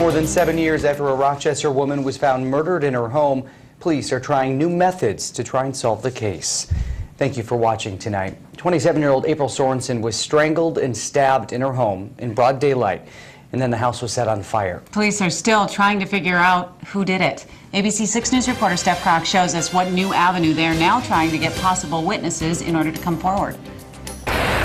More than 7 years after a Rochester woman was found murdered in her home, police are trying new methods to try and solve the case. Thank you for watching tonight. 27-year-old April Sorensen was strangled and stabbed in her home in broad daylight, and then the house was set on fire. Police are still trying to figure out who did it. ABC 6 News reporter Steph Kroc shows us what new avenue they're now trying to get possible witnesses in order to come forward.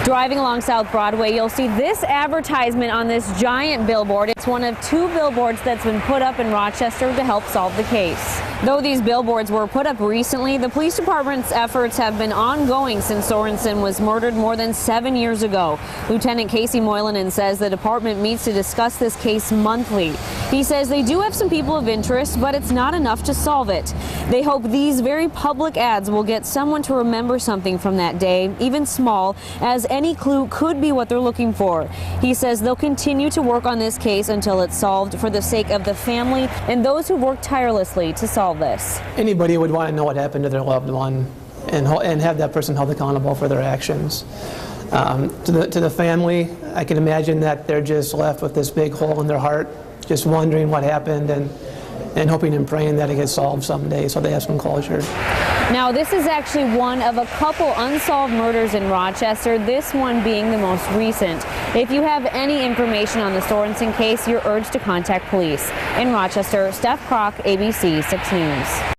Driving along South Broadway, you'll see this advertisement on this giant billboard. It's one of 2 billboards that's been put up in Rochester to help solve the case. Though these billboards were put up recently, the police department's efforts have been ongoing since Sorensen was murdered more than 7 years ago. Lieutenant Casey Moylanen says the department meets to discuss this case monthly. He says they do have some people of interest, but it's not enough to solve it. They hope these very public ads will get someone to remember something from that day, even small, as any clue could be what they're looking for. He says they'll continue to work on this case until it's solved for the sake of the family and those who work tirelessly to solve this. Anybody would want to know what happened to their loved one and have that person held accountable for their actions. To the family, I can imagine that they're just left with this big hole in their heart, just wondering what happened and hoping and praying that it gets solved someday so they have some closure. Now, this is actually one of a couple unsolved murders in Rochester, this one being the most recent. If you have any information on the Sorensen case, you're urged to contact police. In Rochester, Steph Kroc, ABC 6 News.